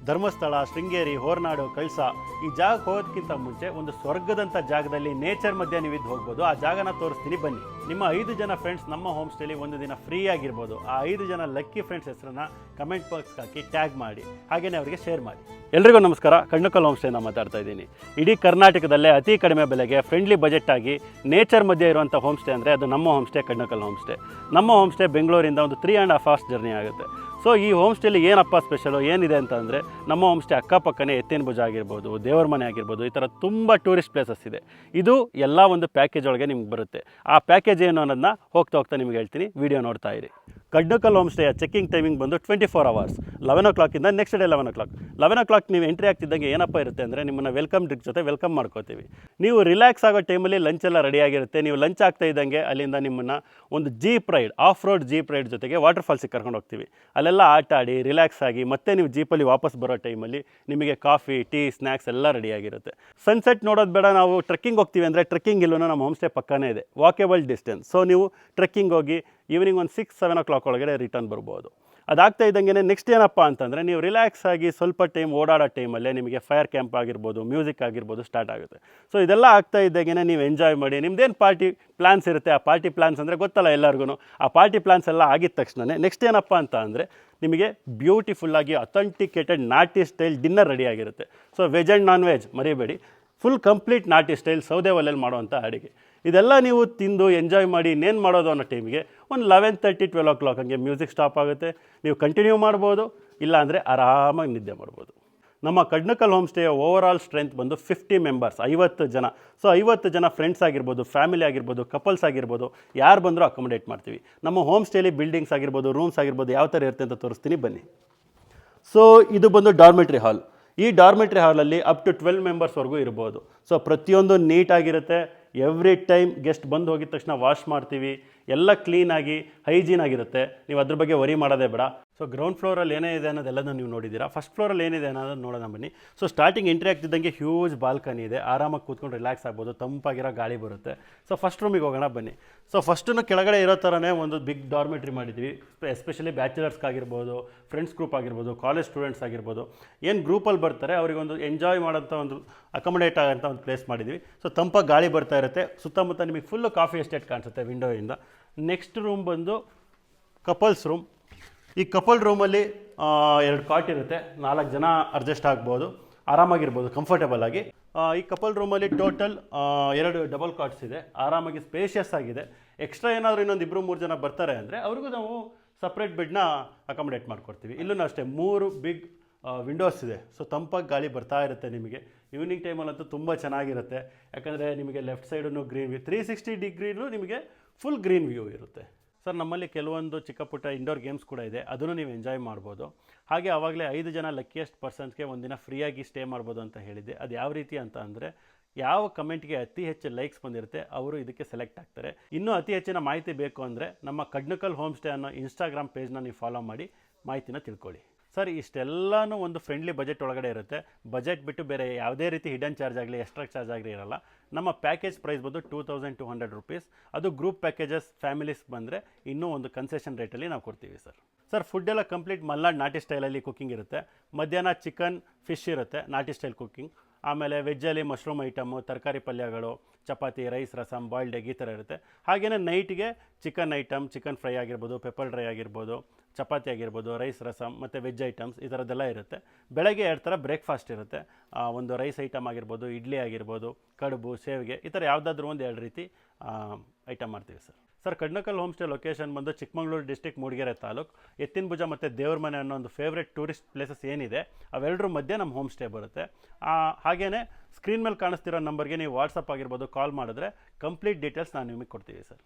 ಧರ್ಮಸ್ಥಳ, ಶೃಂಗೇರಿ, ಹೋರನಾಡು, ಕಳಸ ಈ ಜಾಗಕ್ಕೆ ಹೋಗೋದಕ್ಕಿಂತ ಮುಂಚೆ ಒಂದು ಸ್ವರ್ಗದಂಥ ಜಾಗದಲ್ಲಿ ನೇಚರ್ ಮಧ್ಯೆ ನೀವು ಇದ್ದು ಹೋಗ್ಬೋದು. ಆ ಜಾಗನ ತೋರಿಸ್ತೀನಿ ಬನ್ನಿ. ನಿಮ್ಮ 5 ಜನ ಫ್ರೆಂಡ್ಸ್ ನಮ್ಮ ಹೋಮ್ ಸ್ಟೇಲಿ ಒಂದು ದಿನ ಫ್ರೀ ಆಗಿರ್ಬೋದು. ಆ 5 ಜನ ಲಕ್ಕಿ ಫ್ರೆಂಡ್ಸ್ ಹೆಸರನ್ನ ಕಮೆಂಟ್ ಬಾಕ್ಸ್ಗೆ ಹಾಕಿ ಟ್ಯಾಗ್ ಮಾಡಿ, ಹಾಗೆಯೇ ಅವರಿಗೆ ಶೇರ್ ಮಾಡಿ. ಎಲ್ರಿಗೂ ನಮಸ್ಕಾರ. ಕಣ್ಣಕಲ್ ಹೋಮ್ ಸ್ಟೇನ ಮಾತಾಡ್ತಾ ಇದ್ದೀನಿ. ಇಡೀ ಕರ್ನಾಟಕದಲ್ಲೇ ಅತಿ ಕಡಿಮೆ ಬೆಲೆಗೆ ಫ್ರೆಂಡ್ಲಿ ಬಜೆಟ್ ಆಗಿ ನೇಚರ್ ಮಧ್ಯೆ ಇರುವಂಥ ಹೋಮ್ ಸ್ಟೇ ಅಂದರೆ ಅದು ನಮ್ಮ ಹೋಮ್ ಸ್ಟೇ, ಕಣ್ಣಕಲ್ ಹೋಮ್ ಸ್ಟೇ. ನಮ್ಮ ಹೋಮ್ ಸ್ಟೇ ಬೆಂಗಳೂರಿಂದ ಒಂದು 3.5 hours ಜರ್ನಿ ಆಗುತ್ತೆ. ಸೊ ಈ ಹೋಮ್ ಸ್ಟೇಲಿ ಏನಪ್ಪ ಸ್ಪೆಷಲು ಏನಿದೆ ಅಂತಂದರೆ, ನಮ್ಮ ಹೋಮ್ ಸ್ಟೇ ಅಕ್ಕಪಕ್ಕನೇ ಎತ್ತಿನ ಭುಜ ಆಗಿರ್ಬೋದು, ದೇವರ ಮನೆ ಆಗಿರ್ಬೋದು, ಈ ಥರ ತುಂಬ ಟೂರಿಸ್ಟ್ ಪ್ಲೇಸಸ್ ಇದೆ. ಇದು ಎಲ್ಲ ಒಂದು ಪ್ಯಾಕೇಜ್ ಒಳಗೆ ನಿಮ್ಗೆ ಬರುತ್ತೆ. ಆ ಪ್ಯಾಕೇಜ್ ಏನು ಅನ್ನೋದನ್ನ ಹೋಗ್ತಾ ನಿಮ್ಗೆ ಹೇಳ್ತೀನಿ, ವಿಡಿಯೋ ನೋಡ್ತಾ ಇರಿ. ಕಣ್ಣಕಲ್ ಹೋಮ್ ಸ್ಟೇಯ ಚೆಕ್ಕಿಂಗ್ ಟೈಮಿಂಗ್ ಬಂದು 24 hours, 11 o'clock next day 11 o'clock. 11 o'clock ನೀವು ಎಂಟ್ರಿ ಆಗ್ತಿದ್ದಂಗೆ ಏನಪ್ಪ ಇರುತ್ತೆ ಅಂದರೆ, ನಿಮ್ಮನ್ನು ವೆಲ್ಕಮ್ ಡ್ರಿಂಕ್ ಜೊತೆ ವೆಲ್ಕಮ್ ಮಾಡ್ಕೋತೀವಿ. ನೀವು ರಿಲ್ಯಾಕ್ಸ್ ಆಗೋ ಟೈಮಲ್ಲಿ ಲಂಚೆಲ್ಲ ರೆಡಿಯಾಗಿರುತ್ತೆ. ನೀವು ಲಂಚ್ ಆಗ್ತಾ ಇದ್ದಂಗೆ ಅಲ್ಲಿಂದ ನಿಮ್ಮನ್ನು ಒಂದು jeep ride, off road jeep ride ಜೊತೆಗೆ ವಾಟರ್ ಫಾಲ್ಸಿಗೆ ಕರ್ಕೊಂಡು ಹೋಗ್ತೀವಿ. ಅಲ್ಲೆಲ್ಲ ಆಟ ಆಡಿ ರಿಲ್ಯಾಕ್ಸ್ ಆಗಿ ಮತ್ತೆ ನೀವು ಜೀಪಲ್ಲಿ ವಾಪಸ್ ಬರೋ ಟೈಮಲ್ಲಿ ನಿಮಗೆ ಕಾಫಿ, ಟೀ, ಸ್ನ್ಯಾಕ್ಸ್ ಎಲ್ಲ ರೆಡಿಯಾಗಿರುತ್ತೆ. ಸನ್ಸೆಟ್ ನೋಡೋದು ಬೇಡ, ನಾವು ಟ್ರೆಕ್ಕಿಂಗ್ ಹೋಗ್ತೀವಿ ಅಂದರೆ ಟ್ರೆಕ್ಕಿಂಗ್ ಇಲ್ಲೂ ನಮ್ಮ ಹೋಮ್ ಸ್ಟೇ ಪಕ್ಕನೇ ಇದೆ, ವಾಕೇಬಲ್ ಡಿಸ್ಟೆನ್ಸ್. ಸೊ ನೀವು ಟ್ರೆಕ್ಕಿಂಗ್ ಹೋಗಿ ಈವ್ನಿಂಗ್ ಒಂದು 6-7 o'clock ಒಳಗಡೆ ರಿಟರ್ನ್ ಬರ್ಬೋದು. ಅದಾಗ್ತಾ ಇದ್ದಂಗೆ ನೆಕ್ಸ್ಟ್ ಏನಪ್ಪ ಅಂತಂದರೆ, ನೀವು ರಿಲ್ಯಾಕ್ಸ್ ಆಗಿ ಸ್ವಲ್ಪ ಟೈಮ್ ಓಡಾಡೋ ಟೈಮಲ್ಲೇ ನಿಮಗೆ ಫೈರ್ ಕ್ಯಾಂಪ್ ಆಗಿರ್ಬೋದು, ಮ್ಯೂಸಿಕ್ ಆಗಿರ್ಬೋದು ಸ್ಟಾರ್ಟ್ ಆಗುತ್ತೆ. ಸೊ ಇದೆಲ್ಲ ಆಗ್ತಾ ಇದ್ದಂಗೆ ನೀವು ಎಂಜಾಯ್ ಮಾಡಿ. ನಿಮ್ದೇನು ಪಾರ್ಟಿ ಪ್ಲ್ಯಾನ್ಸ್ ಇರುತ್ತೆ, ಆ ಪಾರ್ಟಿ ಪ್ಲ್ಯಾನ್ಸ್ ಅಂದರೆ ಗೊತ್ತಲ್ಲ ಎಲ್ಲರಿಗೂ. ಆ ಪಾರ್ಟಿ ಪ್ಲ್ಯಾನ್ಸ್ ಎಲ್ಲ ಆಗಿದ ತಕ್ಷಣ ನೆಕ್ಸ್ಟ್ ಏನಪ್ಪ ಅಂತ ಅಂದರೆ, ನಿಮಗೆ ಬ್ಯೂಟಿಫುಲ್ಲಾಗಿ ಅಥೆಂಟಿಕೇಟೆಡ್ ನಾಟಿ ಸ್ಟೈಲ್ ಡಿನ್ನರ್ ರೆಡಿ ಆಗಿರುತ್ತೆ. So veg and non veg ಮರಿಬೇಡಿ, ಫುಲ್ ಕಂಪ್ಲೀಟ್ ನಾಟಿ ಸ್ಟೈಲ್ ಸೌದೆ ಒಲೆಯಲ್ಲಿ ಮಾಡುವಂಥ ಅಡುಗೆ. ಇದೆಲ್ಲ ನೀವು ತಿಂದು ಎಂಜಾಯ್ ಮಾಡಿ ಇನ್ನೇನು ಮಾಡೋದು ಅನ್ನೋ ಟೈಮಿಗೆ ಒಂದು 11:30-12 o'clock ಹಂಗೆ ಮ್ಯೂಸಿಕ್ ಸ್ಟಾಪ್ ಆಗುತ್ತೆ. ನೀವು ಕಂಟಿನ್ಯೂ ಮಾಡ್ಬೋದು, ಇಲ್ಲಾಂದರೆ ಆರಾಮಾಗಿ ನಿದ್ದೆ ಮಾಡ್ಬೋದು. ನಮ್ಮ ಕಣ್ಣಕಲ್ ಹೋಮ್ ಸ್ಟೇಯ ಓವರ್ ಆಲ್ ಸ್ಟ್ರೆಂತ್ ಬಂದು 50 ಮೆಂಬರ್ಸ್, 50 ಜನ. ಸೊ 50 ಜನ ಫ್ರೆಂಡ್ಸ್ ಆಗಿರ್ಬೋದು, ಫ್ಯಾಮಿಲಿ ಆಗಿರ್ಬೋದು, ಕಪಲ್ಸ್ ಆಗಿರ್ಬೋದು, ಯಾರು ಬಂದರೂ ಅಕೊಮಡೇಟ್ ಮಾಡ್ತೀವಿ. ನಮ್ಮ ಹೋಮ್ ಸ್ಟೇಲಿ ಬಿಲ್ಡಿಂಗ್ಸ್ ಆಗಿರ್ಬೋದು, ರೂಮ್ಸ್ ಆಗಿರ್ಬೋದು ಯಾವ ಥರ ಇರುತ್ತೆ ಅಂತ ತೋರಿಸ್ತೀನಿ ಬನ್ನಿ. ಸೊ ಇದು ಬಂದು ಡಾರ್ಮೆಟ್ರಿ ಹಾಲ್. ಈ ಡಾರ್ಮೆಟ್ರಿ ಹಾಲಲ್ಲಿ ಅಪ್ ಟು 12 ಮೆಂಬರ್ಸ್ವರೆಗೂ ಇರ್ಬೋದು. ಸೊ ಪ್ರತಿಯೊಂದು ನೀಟಾಗಿರುತ್ತೆ. ಎವ್ರಿ ಟೈಮ್ ಗೆಸ್ಟ್ ಬಂದು ಹೋಗಿದ ತಕ್ಷಣ ವಾಶ್ ಮಾಡ್ತೀವಿ. ಎಲ್ಲ ಕ್ಲೀನಾಗಿ ಹೈಜೀನ್ ಆಗಿರುತ್ತೆ. ನೀವು ಅದ್ರ ಬಗ್ಗೆ ವರಿ ಮಾಡೋದೇ ಬೇಡ. ಸೊ ಗ್ರೌಂಡ್ ಫ್ಲೋರಲ್ಲಿ ಏನೇ ಇದೆ ಅನ್ನೋದೆಲ್ಲನೂ ನೀವು ನೋಡಿದ್ದೀರಾ. ಫಸ್ಟ್ ಫ್ಲೋರಲ್ಲಿ ಏನಿದೆ ಅನ್ನೋದನ್ನು ನೋಡೋಣ ಬನ್ನಿ. ಸೊ ಸ್ಟಾರ್ಟಿಂಗ್ ಎಂಟ್ರಿ ಆಗ್ತಿದ್ದಂಗೆ ಹ್ಯೂಜ್ ಬಾಲ್ಕನಿ ಇದೆ, ಆರಾಮಾಗಿ ಕೂತ್ಕೊಂಡು ರಿಲ್ಯಾಕ್ಸ್ ಆಗ್ಬೋದು, ತಂಪಾಗಿರೋ ಗಾಳಿ ಬರುತ್ತೆ. ಸೊ ಫಸ್ಟ್ ರೂಮಿಗೆ ಹೋಗೋಣ ಬನ್ನಿ. ಸೊ ಫಸ್ಟನ್ನು ಕೆಳಗಡೆ ಇರೋ ಥರನೇ ಒಂದು ಬಿಗ್ ಡಾರ್ಮೆಟ್ರಿ ಮಾಡಿದ್ವಿ. ಎಸ್ಪೆಷಲಿ ಬ್ಯಾಚುಲರ್ಸ್ಗಾಗಿರ್ಬೋದು, ಫ್ರೆಂಡ್ಸ್ ಗ್ರೂಪ್ ಆಗಿರ್ಬೋದು, ಕಾಲೇಜ್ ಸ್ಟೂಡೆಂಟ್ಸ್ ಆಗಿರ್ಬೋದು, ಏನು ಗ್ರೂಪಲ್ಲಿ ಬರ್ತಾರೆ ಅವರಿಗೊಂದು ಎಂಜಾಯ್ ಮಾಡೋಂಥ ಒಂದು ಅಕೊಮಡೇಟ್ ಆಗೋಂಥ ಒಂದು ಪ್ಲೇಸ್ ಮಾಡಿದ್ವಿ. ಸೊ ತಂಪಾಗಿ ಗಾಳಿ ಬರ್ತಾ ಇರುತ್ತೆ. ಸುತ್ತಮುತ್ತ ನಿಮಗೆ ಫುಲ್ಲು ಕಾಫಿ ಎಸ್ಟೇಟ್ ಕಾಣಿಸುತ್ತೆ ವಿಂಡೋಯಿಂದ. ನೆಕ್ಸ್ಟ್ ರೂಮ್ ಬಂದು ಕಪಲ್ಸ್ ರೂಮ್. ಈ ಕಪಲ್ ರೂಮಲ್ಲಿ 2 ಕಾಟ್ ಇರುತ್ತೆ, 4 ಜನ ಅಡ್ಜಸ್ಟ್ ಆಗ್ಬೋದು, ಆರಾಮಾಗಿರ್ಬೋದು ಕಂಫರ್ಟೇಬಲ್ ಆಗಿ. ಈ ಕಪಲ್ ರೂಮಲ್ಲಿ ಟೋಟಲ್ 2 ಡಬಲ್ ಕಾಟ್ಸ್ ಇದೆ, ಆರಾಮಾಗಿ ಸ್ಪೇಷಿಯಸ್ ಆಗಿದೆ. ಎಕ್ಸ್ಟ್ರಾ ಏನಾದರೂ ಇನ್ನೊಂದು 2-3 ಜನ ಬರ್ತಾರೆ ಅಂದರೆ ಅವ್ರಿಗೂ ನಾವು ಸಪ್ರೇಟ್ ಬೆಡ್ನ ಅಕೊಮಡೇಟ್ ಮಾಡ್ಕೊಡ್ತೀವಿ. ಇಲ್ಲೂ ಅಷ್ಟೇ 3 ಬಿಗ್ ವಿಂಡೋಸ್ ಇದೆ. ಸೊ ತಂಪಾಗಿ ಗಾಳಿ ಬರ್ತಾ ಇರುತ್ತೆ ನಿಮಗೆ. ಈವ್ನಿಂಗ್ ಟೈಮಲ್ಲಂತೂ ತುಂಬ ಚೆನ್ನಾಗಿರುತ್ತೆ, ಯಾಕಂದರೆ ನಿಮಗೆ ಲೆಫ್ಟ್ ಸೈಡೂ ಗ್ರೀನ್ ವ್ಯೂ, 360 ಡಿಗ್ರಿನೂ ನಿಮಗೆ ಫುಲ್ ಗ್ರೀನ್ ವ್ಯೂ ಇರುತ್ತೆ. ಸರ್ ನಮ್ಮಲ್ಲಿ ಕೆಲವೊಂದು ಚಿಕ್ಕ ಪುಟ್ಟ ಇಂಡೋರ್ ಗೇಮ್ಸ್ ಕೂಡ ಇದೆ, ಅದನ್ನು ನೀವು ಎಂಜಾಯ್ ಮಾಡ್ಬೋದು. ಹಾಗೆ ಆವಾಗಲೇ 5 ಜನ ಲಕ್ಕಿಯೆಸ್ಟ್ ಪರ್ಸನ್ಸ್ಗೆ ಒಂದಿನ ಫ್ರೀಯಾಗಿ ಸ್ಟೇ ಮಾಡ್ಬೋದು ಅಂತ ಹೇಳಿದ್ದೆ. ಅದು ಯಾವ ರೀತಿ ಅಂತ ಅಂದರೆ, ಯಾವ ಕಮೆಂಟ್ಗೆ ಅತಿ ಹೆಚ್ಚು ಲೈಕ್ಸ್ ಬಂದಿರುತ್ತೆ ಅವರು ಇದಕ್ಕೆ ಸೆಲೆಕ್ಟ್ ಆಗ್ತಾರೆ. ಇನ್ನೂ ಅತಿ ಹೆಚ್ಚಿನ ಮಾಹಿತಿ ಬೇಕು ಅಂದರೆ ನಮ್ಮ ಕಣ್ಣಕಲ್ ಹೋಮ್ ಸ್ಟೇ ಅನ್ನೋ ಇನ್ಸ್ಟಾಗ್ರಾಮ್ ಪೇಜ್ನ ನೀವು ಫಾಲೋ ಮಾಡಿ ಮಾಹಿತಿನ ತಿಳ್ಕೊಳ್ಳಿ. ಸರ್ ಇಷ್ಟೆಲ್ಲನೂ ಒಂದು ಫ್ರೆಂಡ್ಲಿ ಬಜೆಟ್ ಒಳಗಡೆ ಇರುತ್ತೆ. ಬಜೆಟ್ ಬಿಟ್ಟು ಬೇರೆ ಯಾವುದೇ ರೀತಿ ಹಿಡನ್ ಚಾರ್ಜ್ ಆಗಲಿ, ಎಕ್ಸ್ಟ್ರಾ ಚಾರ್ಜ್ ಆಗಲಿ ಇರಲ್ಲ. ನಮ್ಮ ಪ್ಯಾಕೇಜ್ ಪ್ರೈಸ್ ಬಂದು 2200 rupees. ಅದು ಗ್ರೂಪ್ ಪ್ಯಾಕೇಜಸ್ ಫ್ಯಾಮಿಲೀಸ್ ಬಂದರೆ ಇನ್ನೂ ಒಂದು ಕನ್ಸೆಷನ್ ರೇಟಲ್ಲಿ ನಾವು ಕೊಡ್ತೀವಿ ಸರ್. ಸರ್ ಫುಡ್ ಎಲ್ಲ ಕಂಪ್ಲೀಟ್ ಮಲ್ನಾಡ್ ನಾಟಿ ಸ್ಟೈಲಲ್ಲಿ ಕುಕ್ಕಿಂಗ್ ಇರುತ್ತೆ. ಮಧ್ಯಾಹ್ನ ಚಿಕನ್, ಫಿಶ್ ಇರುತ್ತೆ, ನಾಟಿ ಸ್ಟೈಲ್ ಕುಕ್ಕಿಂಗ್. ಆಮೇಲೆ ವೆಜ್ಜಲ್ಲಿ ಮಶ್ರೂಮ್ ಐಟಮು, ತರಕಾರಿ ಪಲ್ಯಗಳು, chapati, rice, rasam, boiled egg ಈ ಥರ ಇರುತ್ತೆ. ಹಾಗೆಯೇ ನೈಟಿಗೆ ಚಿಕನ್ ಐಟಮ್, ಚಿಕನ್ ಫ್ರೈ ಆಗಿರ್ಬೋದು, ಪೆಪ್ಪರ್ ಡ್ರೈ ಆಗಿರ್ಬೋದು, ಚಪಾತಿ ಆಗಿರ್ಬೋದು, ರೈಸ್, ರಸಮ್ ಮತ್ತು ವೆಜ್ ಐಟಮ್ಸ್ ಈ ಥರದ್ದೆಲ್ಲ ಇರುತ್ತೆ. ಬೆಳಗ್ಗೆ 2 ಥರ ಬ್ರೇಕ್ಫಾಸ್ಟ್ ಇರುತ್ತೆ. ಒಂದು ರೈಸ್ ಐಟಮ್ ಆಗಿರ್ಬೋದು, ಇಡ್ಲಿ ಆಗಿರ್ಬೋದು, ಕಡುಬು, ಸೇವಿಗೆ ಈ ಥರ ಯಾವುದಾದ್ರೂ ಒಂದು 2 ರೀತಿ ಐಟಮ್ ಮಾಡ್ತೀವಿ sir. Sir Kannakal home stay location ಬಂದು ಚಿಕ್ಕಮಗಳೂರು ಡಿಸ್ಟ್ರಿಕ್ಟ್, ಮೂಡಿಗೆರೆ ತಾಲೂಕು. ಎತ್ತಿನ ಭುಜ ಮತ್ತು ದೇವ್ರ ಮನೆ ಅನ್ನೋ ಒಂದು ಫೇವ್ರೆಟ್ ಟೂರಿಸ್ಟ್ ಪ್ಲೇಸಸ್ ಏನಿದೆ ಅವೆರಡರ ಮಧ್ಯೆ ನಮ್ಮ ಹೋಮ್ ಸ್ಟೇ ಬರುತ್ತೆ. ಹಾಗೆಯೇ ಸ್ಕ್ರೀನ್ ಮೇಲೆ ಕಾಣಿಸ್ತಿರೋ ನಂಬರ್ಗೆ ನೀವು ವಾಟ್ಸಪ್ ಆಗಿರ್ಬೋದು ಕಾಲ್ ಮಾಡಿದ್ರೆ ಕಂಪ್ಲೀಟ್ ಡೀಟೇಲ್ಸ್ ನಾನು ನಿಮಗೆ ಕೊಡ್ತೀವಿ ಸರ್.